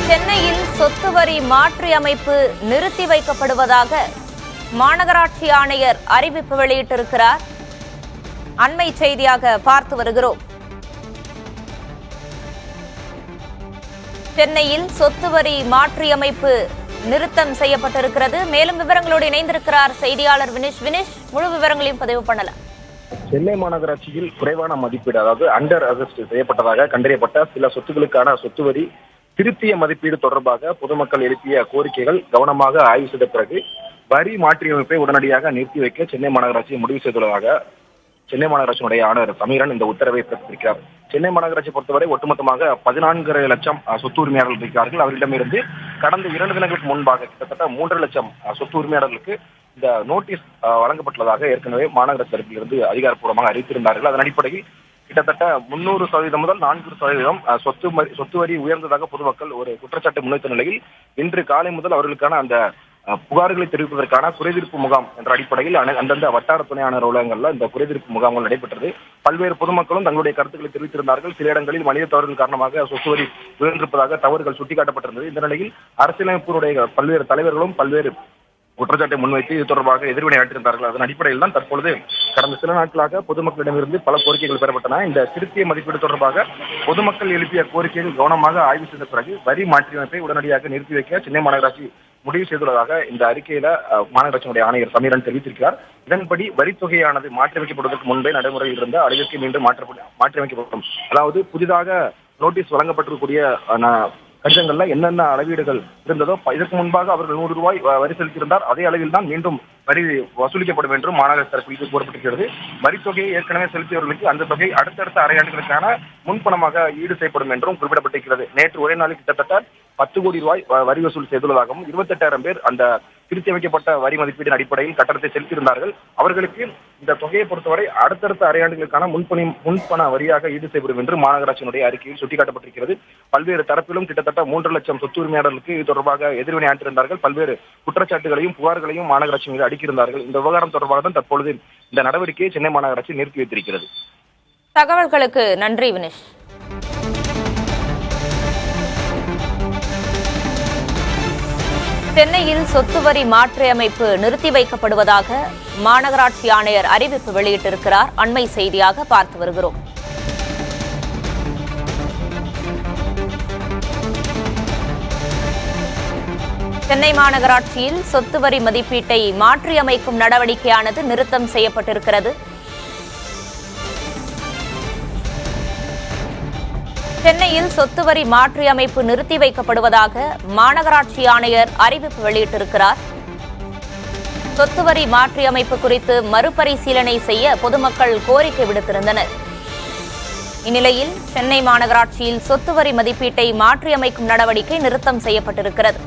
சென்னையில் சொத்து வரி மாற்றி அமைப்பு நிறுத்தி வைக்கப்படுவதாக மாநகராட்சி ஆணையர் அறிவிப்பு வெளியிட்டிருக்கிறார். அண்மை செய்தியாக பார்த்து வருகிறோம். சென்னையில் சொத்து வரி மாற்றி அமைப்பு நிறுத்தம் செய்யப்பட்டிருக்கிறது. மேலும் விவரங்களோடு இணைந்திருக்கிறார் செய்தியாளர் வினிஷ். முழு விவரங்களையும் பதிவு பண்ணலாம். சென்னை மாநகராட்சியில் குறைவான மதிப்பீடு, அதாவது அண்டர் அசஸ்ட் செய்யப்பட்டதாக கண்டறியப்பட்ட சில சொத்துக்களுக்கான சொத்து வரி திருத்திய மதிப்பீடு தொடர்பாக பொதுமக்கள் எழுப்பிய கோரிக்கைகள் கவனமாக ஆய்வு செய்த பிறகு வரி மாற்றியமைப்பை உடனடியாக நிறுத்தி வைக்க சென்னை மாநகராட்சி முடிவு செய்துள்ளதாக சென்னை மாநகராட்சியினுடைய ஆணையர் சமீரன் இந்த உத்தரவை பிறப்பித்திருக்கிறார். சென்னை மாநகராட்சி பொறுத்தவரை ஒட்டுமொத்தமாக 14 லட்சம் சொத்து உரிமையாளர்கள் இருக்கிறார்கள். அவர்களிடமிருந்து கடந்த 2 தினங்களுக்கு முன்பாக கிட்டத்தட்ட 3 லட்சம் சொத்து உரிமையாளர்களுக்கு இந்த நோட்டீஸ் வழங்கப்பட்டுள்ளதாக ஏற்கனவே மாநகராட்சி தரப்பிலிருந்து அதிகாரப்பூர்வமாக அறிவித்திருந்தார்கள். அதன் அடிப்படையில் கிட்டத்தட்ட 300% முதல் 4% சொத்து வரி உயர்ந்ததாக பொதுமக்கள் ஒரு குற்றச்சாட்டை முன்வைத்த நிலையில் இன்று காலை முதல் அவர்களுக்கான அந்த புகார்களை தெரிவிப்பதற்கான குறைதீர்ப்பு முகாம் என்ற அடிப்படையில் அந்தந்த வட்டார துணை ஆணையர் அலுவலகங்கள்ல இந்த குறைதீர்ப்பு முகாம்கள் நடைபெற்றது. பல்வேறு பொதுமக்களும் தங்களுடைய கருத்துக்களை தெரிவித்திருந்தார்கள். சில இடங்களில் மனித தவறுகள் காரணமாக சொத்து வரி உயர்ந்திருப்பதாக தவறுகள் சுட்டிக்காட்டப்பட்டிருந்தது. இந்த நிலையில் அரசியலமைப்பினுடைய பல்வேறு தலைவர்களும் பல்வேறு குற்றச்சாட்டை முன்வைத்து இது தொடர்பாக எதிர்வினை ஆற்றியிருந்தார்கள். அதன் அடிப்படையில் தான் தற்பொழுது கடந்த சில நாட்களாக பொதுமக்களிடமிருந்து பல கோரிக்கைகள் பெறப்பட்டன. இந்த திருத்திய மதிப்பீடு தொடர்பாக பொதுமக்கள் எழுப்பிய கோரிக்கைகள் கவனமாக ஆய்வு செய்த பிறகு வரி மாற்றியமைப்பை உடனடியாக நிறுத்தி வைக்க சென்னை மாநகராட்சி முடிவு செய்துள்ளதாக இந்த அறிக்கையில மாநகராட்சியினுடைய ஆணையர் சமீரன் தெரிவித்திருக்கிறார். இதன்படி வரித்தொகையானது மாற்றியமைக்கப்படுவதற்கு முன்பே நடைமுறையில் இருந்த அளவிற்கு மீண்டும் மாற்றியமைக்கப்படும். அதாவது புதிதாக நோட்டீஸ் வழங்கப்பட்டிருக்கக்கூடிய கடிதங்கள்ல என்னென்ன அளவீடுகள் இருந்ததோ இதற்கு முன்பாக அவர்கள் 100 ரூபாய் வரி செலுத்தியிருந்தார். அதே அளவில் தான் மீண்டும் வரி வசூலிக்கப்படும் என்றும் மாநகராட்சி தரப்பில் கூறப்பட்டிருக்கிறது. வரித்தொகையை ஏற்கனவே செலுத்தியவர்களுக்கு அந்த தொகை அடுத்தடுத்த அரையாண்டுகளுக்கான முன்பணமாக ஈடு செய்யப்படும் என்றும் குறிப்பிடப்பட்டிருக்கிறது. நேற்று ஒரே நாளில் கிட்டத்தட்ட 10 கோடி ரூபாய் வரி வசூல் செய்துள்ளதாகவும் 28,000 பேர் அந்த திருத்தி வைக்கப்பட்ட வரி மதிப்பீட்டின் அடிப்படையில் கட்டணத்தை செலுத்தியிருந்தார்கள். அவர்களுக்கு இந்த தொகையை பொறுத்தவரை அடுத்தடுத்த அரையாண்டுகளுக்கான முன்பண வரியாக ஈடு செய்யப்படும் என்று மாநகராட்சியினுடைய அறிக்கையில் சுட்டிக்காட்டப்பட்டிருக்கிறது. பல்வேறு தரப்பிலும் கிட்டத்தட்ட 3 லட்சம் சொத்து உரிமையாளர்களுக்கு இது தொடர்பாக எதிர்வினை ஆற்றியிருந்தார்கள். பல்வேறு குற்றச்சாட்டுகளையும் புகார்களையும் மாநகராட்சி மீது அடிக்கியிருந்தார்கள். இந்த விவகாரம் தொடர்பாக தான் தற்பொழுது இந்த நடவடிக்கையை சென்னை மாநகராட்சி நிறுத்தி வைத்திருக்கிறது. தகவல்களுக்கு நன்றி வினிஷ். சென்னையில் சொத்து வரி மாற்றி அமைப்பு நிறுத்தி வைக்கப்படுவதாக மாநகராட்சி ஆணையர் அறிவிப்பு வெளியிட்டிருக்கிறார். அண்மை செய்தியாக பார்த்து வருகிறோம். சென்னை மாநகராட்சியில் சொத்து வரி மதிப்பீட்டை மாற்றியமைக்கும் நடவடிக்கையானது நிறுத்தம் செய்யப்பட்டிருக்கிறது. சென்னையில் சொத்து வரி மாற்றி அமைப்பு நிறுத்தி வைக்கப்படுவதாக மாநகராட்சி ஆணையர் அறிவிப்பு வெளியிட்டிருக்கிறார். சொத்து வரி மாற்றி அமைப்பு குறித்து மறுபரிசீலனை செய்ய பொதுமக்கள் கோரிக்கை விடுத்திருந்தனர். இந்நிலையில் சென்னை மாநகராட்சியில் சொத்து வரி மதிப்பீட்டை மாற்றியமைக்கும் நடவடிக்கை நிறுத்தம் செய்யப்பட்டிருக்கிறது.